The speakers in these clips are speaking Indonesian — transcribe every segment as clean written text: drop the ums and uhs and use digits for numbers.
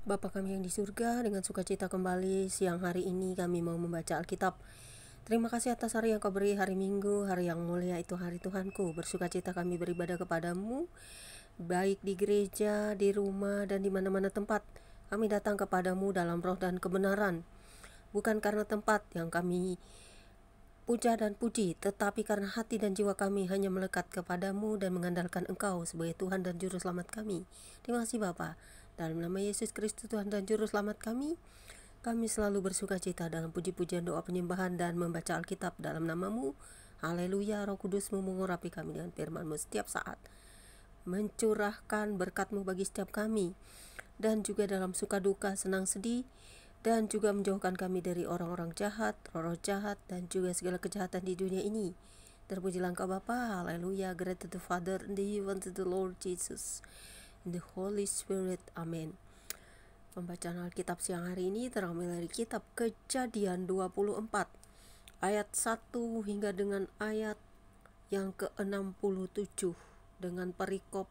Bapa kami yang di surga, dengan sukacita kembali siang hari ini kami mau membaca Alkitab. Terima kasih atas hari yang kau beri, hari Minggu, hari yang mulia itu hari Tuhanku. Bersukacita kami beribadah kepadamu, baik di gereja, di rumah, dan di mana-mana tempat. Kami datang kepadamu dalam roh dan kebenaran. Bukan karena tempat yang kami puja dan puji, tetapi karena hati dan jiwa kami hanya melekat kepadamu dan mengandalkan Engkau sebagai Tuhan dan Juru Selamat kami. Terima kasih Bapa. Dalam nama Yesus Kristus Tuhan dan Juru Selamat kami selalu bersuka cita dalam puji-pujian, doa penyembahan, dan membaca Alkitab dalam namamu. Haleluya, Roh Kudus-Mu mengurapi kami dengan firman-Mu setiap saat, mencurahkan berkat-Mu bagi setiap kami, dan juga dalam suka duka, senang sedih, dan juga menjauhkan kami dari orang-orang jahat, roh-roh jahat, dan juga segala kejahatan di dunia ini. Terpujilah Engkau Bapa, haleluya, great to the Father, and the even to the Lord Jesus, in the Holy Spirit, amen. Pembacaan Alkitab siang hari ini terambil dari kitab Kejadian 24, ayat 1 hingga dengan ayat yang ke-67, dengan perikop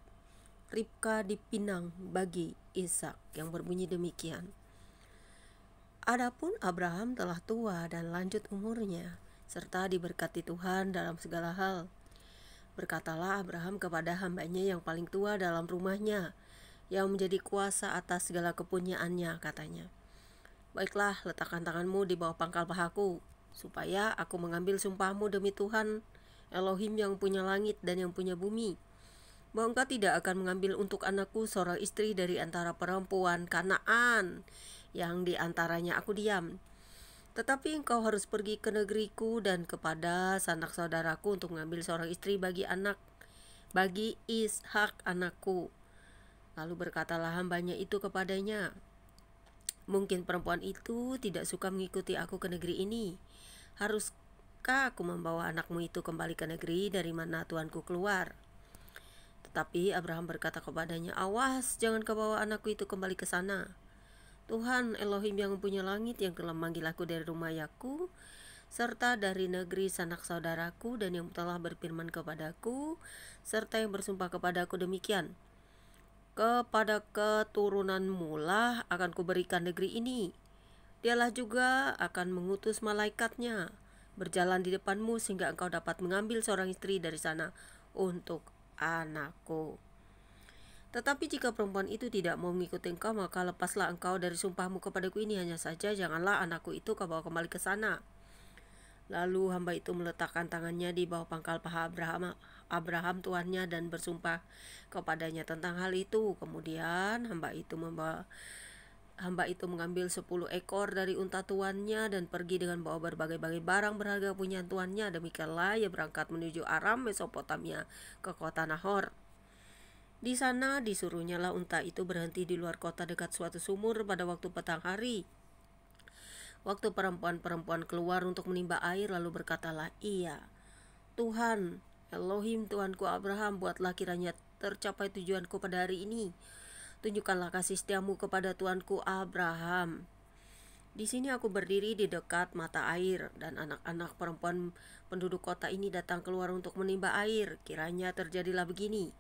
Ribka dipinang bagi Ishak yang berbunyi demikian. Adapun Abraham telah tua dan lanjut umurnya, serta diberkati Tuhan dalam segala hal. Berkatalah Abraham kepada hambanya yang paling tua dalam rumahnya, yang menjadi kuasa atas segala kepunyaannya, katanya, "Baiklah, letakkan tanganmu di bawah pangkal pahaku, supaya aku mengambil sumpahmu demi Tuhan, Elohim yang punya langit dan yang punya bumi, bahwa engkau tidak akan mengambil untuk anakku seorang istri dari antara perempuan Kanaan yang di antaranya aku diam. Tetapi engkau harus pergi ke negeriku dan kepada sanak saudaraku untuk mengambil seorang istri bagi Ishak anakku." Lalu berkatalah hambanya itu kepadanya, "Mungkin perempuan itu tidak suka mengikuti aku ke negeri ini. Haruskah aku membawa anakmu itu kembali ke negeri dari mana tuanku keluar?" Tetapi Abraham berkata kepadanya, "Awas, jangan kau bawa anakku itu kembali ke sana. Tuhan Elohim yang mempunyai langit yang telah memanggil aku dari rumah ayahku, serta dari negeri sanak saudaraku, dan yang telah berfirman kepadaku, serta yang bersumpah kepadaku demikian, kepada keturunanmu lah akan kuberikan negeri ini. Dialah juga akan mengutus malaikatnya berjalan di depanmu sehingga engkau dapat mengambil seorang istri dari sana untuk anakku. Tetapi jika perempuan itu tidak mau mengikuti engkau, maka lepaslah engkau dari sumpahmu kepadaku ini, hanya saja janganlah anakku itu kau bawa kembali ke sana." Lalu hamba itu meletakkan tangannya di bawah pangkal paha Abraham tuannya dan bersumpah kepadanya tentang hal itu. Kemudian hamba itu mengambil 10 ekor dari unta tuannya dan pergi dengan bawa berbagai-bagai barang berharga punya tuannya. Demikianlah ia berangkat menuju Aram Mesopotamia ke kota Nahor. Di sana disuruhnyalah unta itu berhenti di luar kota dekat suatu sumur pada waktu petang hari. Waktu perempuan-perempuan keluar untuk menimba air, lalu berkatalah ia, "Tuhan, Elohim Tuanku Abraham, buatlah kiranya tercapai tujuanku pada hari ini. Tunjukkanlah kasih setiamu kepada Tuanku Abraham. Di sini aku berdiri di dekat mata air, dan anak-anak perempuan penduduk kota ini datang keluar untuk menimba air. Kiranya terjadilah begini.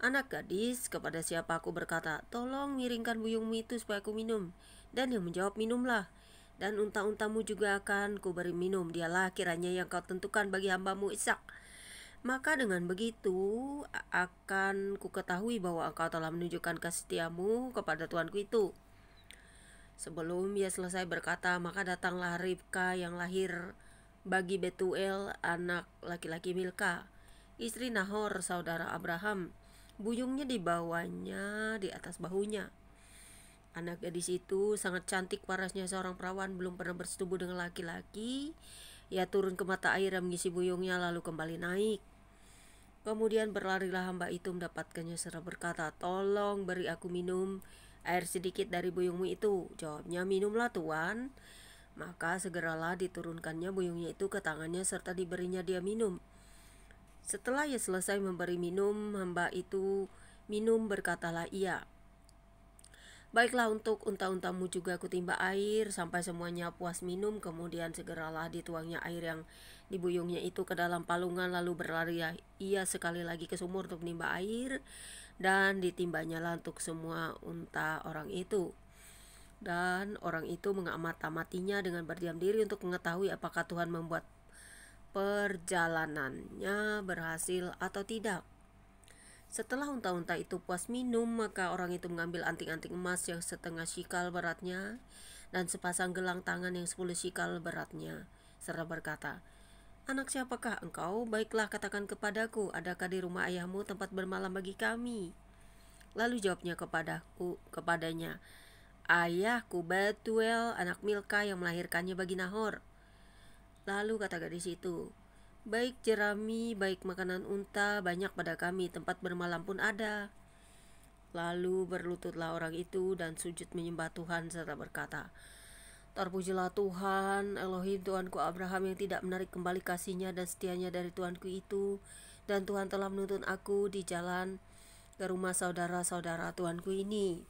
Anak gadis kepada siapa aku berkata, 'Tolong miringkan buyungmu itu supaya aku minum,' dan yang menjawab, 'Minumlah.' Dan unta-untamu juga akan kuberi minum. Dialah kiranya yang kau tentukan bagi hambamu Ishak. Maka dengan begitu akan ku ketahui bahwa engkau telah menunjukkan kasih setiamu kepada tuanku itu." Sebelum ia selesai berkata, maka datanglah Ribka yang lahir bagi Betuel, anak laki-laki Milka, istri Nahor saudara Abraham. Buyungnya dibawanya di atas bahunya. Anak gadis itu sangat cantik parasnya seorang perawan, belum pernah bersetubuh dengan laki-laki. Ia turun ke mata air dan mengisi buyungnya, lalu kembali naik. Kemudian berlarilah hamba itu mendapatkannya serta berkata, "Tolong beri aku minum air sedikit dari buyungmu itu." Jawabnya, "Minumlah Tuan." Maka segeralah diturunkannya buyungnya itu ke tangannya serta diberinya dia minum. Setelah ia selesai memberi minum hamba itu minum, berkatalah ia, "Baiklah, untuk unta-untamu juga aku timba air sampai semuanya puas minum." Kemudian segeralah dituangnya air yang dibuyungnya itu ke dalam palungan, lalu berlari ia sekali lagi ke sumur untuk menimba air, dan ditimbanya lah untuk semua unta orang itu. Dan orang itu mengamati-amatinya dengan berdiam diri untuk mengetahui apakah Tuhan membuat perjalanannya berhasil atau tidak. Setelah unta-unta itu puas minum, maka orang itu mengambil anting-anting emas yang setengah shikal beratnya dan sepasang gelang tangan yang 10 shikal beratnya, serta berkata, "Anak siapakah engkau? Baiklah katakan kepadaku, adakah di rumah ayahmu tempat bermalam bagi kami?" Lalu jawabnya kepadanya, "Ayahku Betuel, anak Milka yang melahirkannya bagi Nahor." Lalu kata gadis itu, "Baik jerami, baik makanan unta, banyak pada kami, tempat bermalam pun ada." Lalu berlututlah orang itu dan sujud menyembah Tuhan serta berkata, "Terpujilah Tuhan, Elohim Tuanku Abraham yang tidak menarik kembali kasihnya dan setianya dari Tuanku itu. Dan Tuhan telah menuntun aku di jalan ke rumah saudara-saudara Tuanku ini."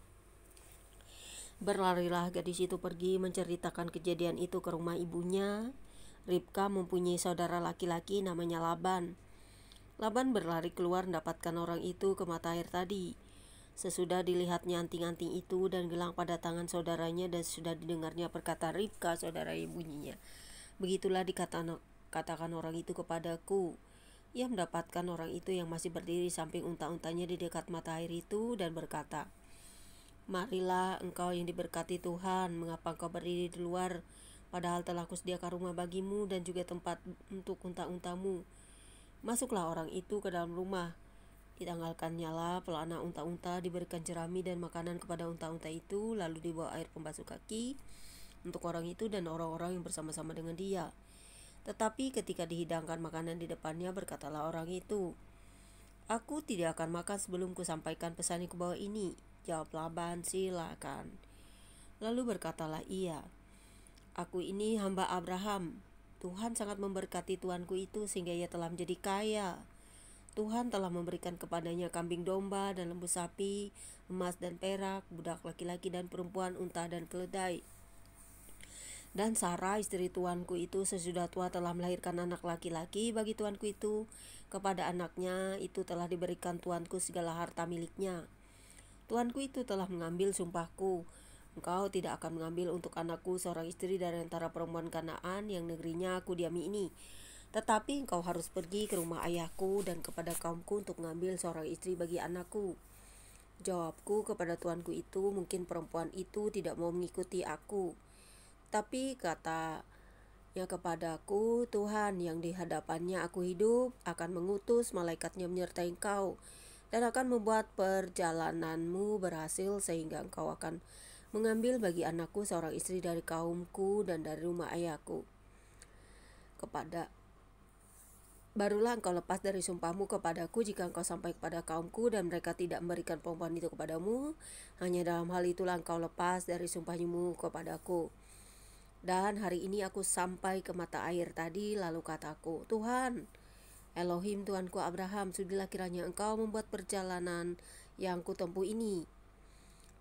Berlarilah gadis itu pergi menceritakan kejadian itu ke rumah ibunya. Ribka mempunyai saudara laki-laki namanya Laban. Laban berlari keluar mendapatkan orang itu ke mata air tadi. Sesudah dilihatnya anting-anting itu dan gelang pada tangan saudaranya dan sudah didengarnya perkataan Ribka saudara ibunya, "Begitulah dikatakan orang itu kepadaku." Ia mendapatkan orang itu yang masih berdiri samping unta-untanya di dekat mata air itu dan berkata, "Marilah engkau yang diberkati Tuhan, mengapa engkau berdiri di luar, padahal telah kusediakan rumah bagimu dan juga tempat untuk unta-untamu." Masuklah orang itu ke dalam rumah. Ditanggalkannya lah pelana unta-unta, diberikan jerami dan makanan kepada unta-unta itu, lalu dibawa air pembasuh kaki untuk orang itu dan orang-orang yang bersama-sama dengan dia. Tetapi ketika dihidangkan makanan di depannya, berkatalah orang itu, "Aku tidak akan makan sebelum kusampaikan pesan yang kubawa ini." Jawab Laban, "Silakan." Lalu berkatalah ia, "Aku ini hamba Abraham. Tuhan sangat memberkati tuanku itu sehingga ia telah menjadi kaya. Tuhan telah memberikan kepadanya kambing domba dan lembu sapi, emas dan perak, budak laki-laki dan perempuan, unta dan keledai. Dan Sarah istri tuanku itu sesudah tua telah melahirkan anak laki-laki bagi tuanku itu. Kepada anaknya itu telah diberikan tuanku segala harta miliknya. Tuanku itu telah mengambil sumpahku, engkau tidak akan mengambil untuk anakku seorang istri dari antara perempuan Kanaan yang negerinya aku diami ini. Tetapi engkau harus pergi ke rumah ayahku dan kepada kaumku untuk mengambil seorang istri bagi anakku." Jawabku kepada tuanku itu, "Mungkin perempuan itu tidak mau mengikuti aku." Tapi katanya kepadaku, "Tuhan yang di hadapannya aku hidup akan mengutus malaikatnya menyertai engkau dan akan membuat perjalananmu berhasil sehingga engkau akan mengambil bagi anakku seorang istri dari kaumku dan dari rumah ayahku. Barulah engkau lepas dari sumpahmu kepadaku jika engkau sampai kepada kaumku dan mereka tidak memberikan perempuan itu kepadamu. Hanya dalam hal itulah engkau lepas dari sumpahmu kepadaku. Dan hari ini aku sampai ke mata air tadi, lalu kataku, Tuhan, Elohim Tuanku Abraham, sudilah kiranya engkau membuat perjalanan yang kutempuh ini.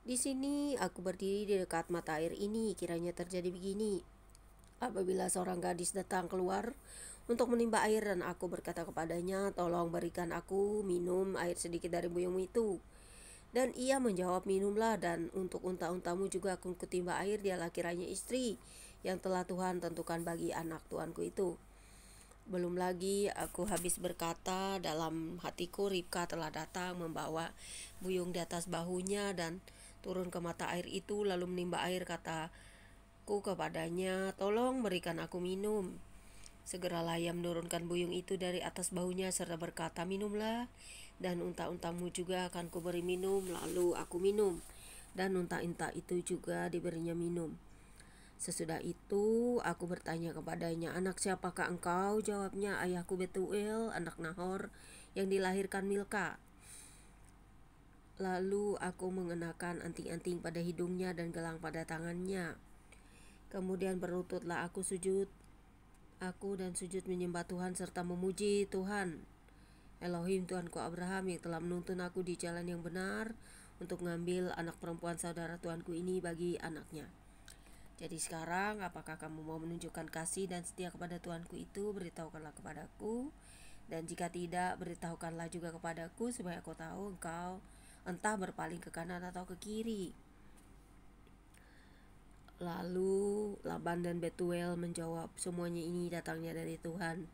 Di sini aku berdiri di dekat mata air ini, kiranya terjadi begini. Apabila seorang gadis datang keluar untuk menimba air dan aku berkata kepadanya, tolong berikan aku minum air sedikit dari buyungmu itu. Dan ia menjawab, minumlah, dan untuk unta-untamu juga aku kutimba air, dialah kiranya istri yang telah Tuhan tentukan bagi anak tuanku itu. Belum lagi aku habis berkata, dalam hatiku Ribka telah datang membawa buyung di atas bahunya dan turun ke mata air itu lalu menimba air. Kataku kepadanya, tolong berikan aku minum. Segeralah ia menurunkan buyung itu dari atas bahunya serta berkata, minumlah, dan unta-untamu juga akan kuberi minum. Lalu aku minum, dan unta-unta itu juga diberinya minum. Sesudah itu aku bertanya kepadanya, anak siapakah engkau? Jawabnya, ayahku Betuel, anak Nahor yang dilahirkan Milka. Lalu aku mengenakan anting-anting pada hidungnya dan gelang pada tangannya. Kemudian berlututlah aku dan sujud menyembah Tuhan serta memuji Tuhan, Elohim Tuanku Abraham yang telah menuntun aku di jalan yang benar untuk mengambil anak perempuan saudara Tuanku ini bagi anaknya. Jadi sekarang, apakah kamu mau menunjukkan kasih dan setia kepada Tuanku itu? Beritahukanlah kepadaku. Dan jika tidak, beritahukanlah juga kepadaku supaya aku tahu engkau entah berpaling ke kanan atau ke kiri. Lalu Laban dan Betuel menjawab, semuanya ini datangnya dari Tuhan.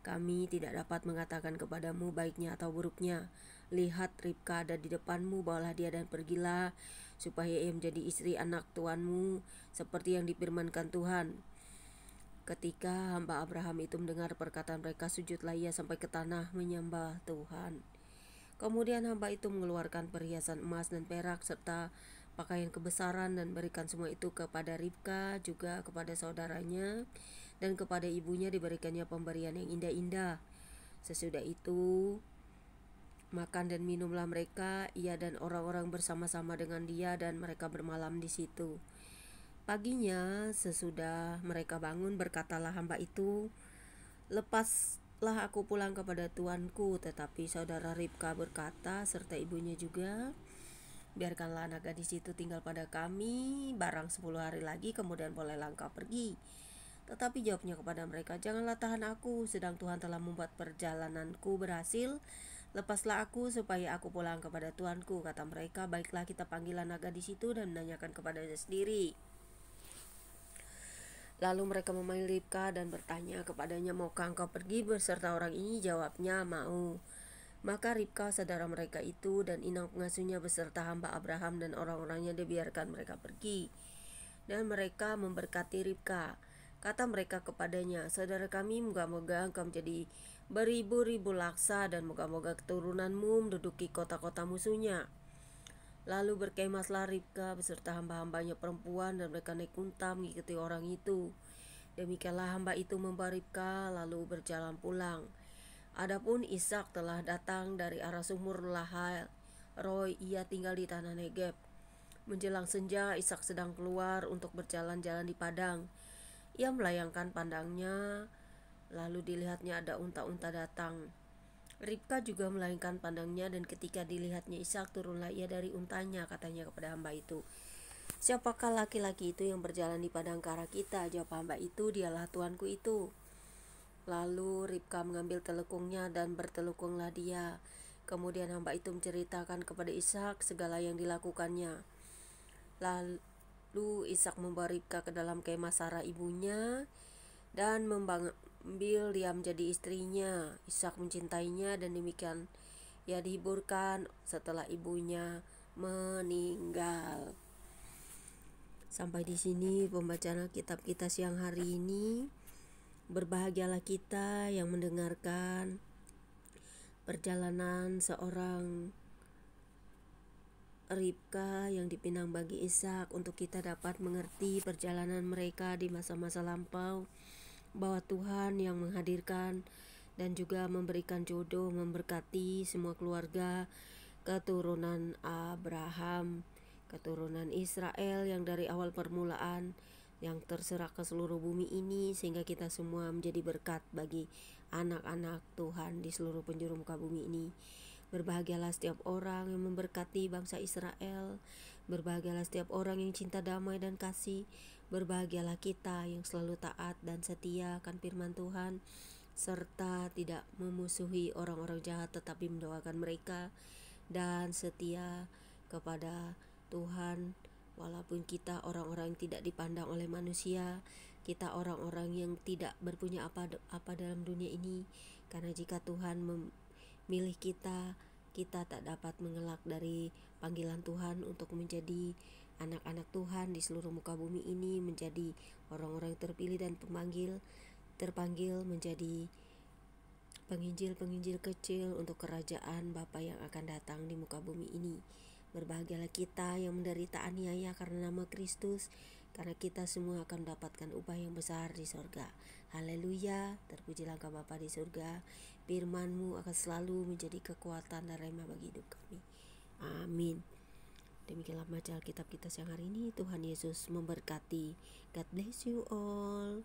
Kami tidak dapat mengatakan kepadamu baiknya atau buruknya. Lihat, Ribka ada di depanmu, bawalah dia dan pergilah, supaya ia menjadi istri anak tuanmu, seperti yang difirmankan Tuhan. Ketika hamba Abraham itu mendengar perkataan mereka, sujudlah ia sampai ke tanah menyembah Tuhan. Kemudian hamba itu mengeluarkan perhiasan emas dan perak serta pakaian kebesaran dan berikan semua itu kepada Ribka, juga kepada saudaranya, dan kepada ibunya diberikannya pemberian yang indah-indah. Sesudah itu makan dan minumlah mereka, ia dan orang-orang bersama-sama dengan dia, dan mereka bermalam di situ. Paginya sesudah mereka bangun, berkatalah hamba itu, lepaslah aku pulang kepada tuanku. Tetapi saudara Ribka berkata, serta ibunya juga, biarkanlah anak gadis itu tinggal pada kami barang 10 hari lagi, kemudian bolehlah engkau pergi. Tetapi jawabnya kepada mereka, janganlah tahan aku, sedang Tuhan telah membuat perjalananku berhasil. Lepaslah aku supaya aku pulang kepada tuanku. Kata mereka, baiklah, kita panggil anak gadis itu dan menanyakan kepadanya sendiri. Lalu mereka memanggil Ribka dan bertanya kepadanya, maukah engkau pergi beserta orang ini? Jawabnya, mau. Maka Ribka saudara mereka itu dan inang pengasuhnya beserta hamba Abraham dan orang-orangnya dibiarkan mereka pergi. Dan mereka memberkati Ribka. Kata mereka kepadanya, saudara kami, moga-moga engkau menjadi beribu-ribu laksa, dan moga-moga keturunanmu menduduki kota-kota musuhnya. Lalu berkemahlah Ribka beserta hamba-hambanya perempuan, dan mereka naik unta mengikuti orang itu. Demikianlah hamba itu membawa Ribka lalu berjalan pulang. Adapun Ishak telah datang dari arah sumur Lahai Roy, ia tinggal di tanah Negeb. Menjelang senja, Ishak sedang keluar untuk berjalan-jalan di padang. Ia melayangkan pandangnya, lalu dilihatnya ada unta-unta datang. Ribka juga melayangkan pandangnya, dan ketika dilihatnya Ishak, turunlah ia dari untanya. Katanya kepada hamba itu, siapakah laki-laki itu yang berjalan di padang ke arah kita? Jawab hamba itu, dialah tuanku itu. Lalu Ribka mengambil telekungnya dan bertelukunglah dia. Kemudian hamba itu menceritakan kepada Ishak segala yang dilakukannya. Lalu Ishak membawa Ribka ke dalam kemah Sarah ibunya dan mengambil dia menjadi istrinya. Ishak mencintainya, dan demikian ia dihiburkan setelah ibunya meninggal. Sampai di sini pembacaan kitab kita siang hari ini. Berbahagialah kita yang mendengarkan perjalanan seorang Ribka yang dipinang bagi Ishak, untuk kita dapat mengerti perjalanan mereka di masa-masa lampau, bahwa Tuhan yang menghadirkan dan juga memberikan jodoh, memberkati semua keluarga keturunan Abraham, keturunan Israel yang dari awal permulaan yang terserak ke seluruh bumi ini, sehingga kita semua menjadi berkat bagi anak-anak Tuhan di seluruh penjuru muka bumi ini. Berbahagialah setiap orang yang memberkati bangsa Israel. Berbahagialah setiap orang yang cinta damai dan kasih. Berbahagialah kita yang selalu taat dan setia akan firman Tuhan, serta tidak memusuhi orang-orang jahat, tetapi mendoakan mereka, dan setia kepada Tuhan. Walaupun kita orang-orang yang tidak dipandang oleh manusia, kita orang-orang yang tidak berpunya apa-apa dalam dunia ini, karena jika Tuhan memilih kita, kita tak dapat mengelak dari panggilan Tuhan untuk menjadi anak-anak Tuhan di seluruh muka bumi ini, menjadi orang-orang terpilih dan terpanggil menjadi penginjil-penginjil kecil untuk kerajaan Bapa yang akan datang di muka bumi ini. Berbahagialah kita yang menderita aniaya karena nama Kristus, karena kita semua akan mendapatkan upah yang besar di surga. Haleluya, terpujilah Engkau Bapa di surga. Firman-Mu akan selalu menjadi kekuatan dan rema bagi hidup kami. Amin. Demikianlah baca Alkitab kita siang hari ini. Tuhan Yesus memberkati. God bless you all.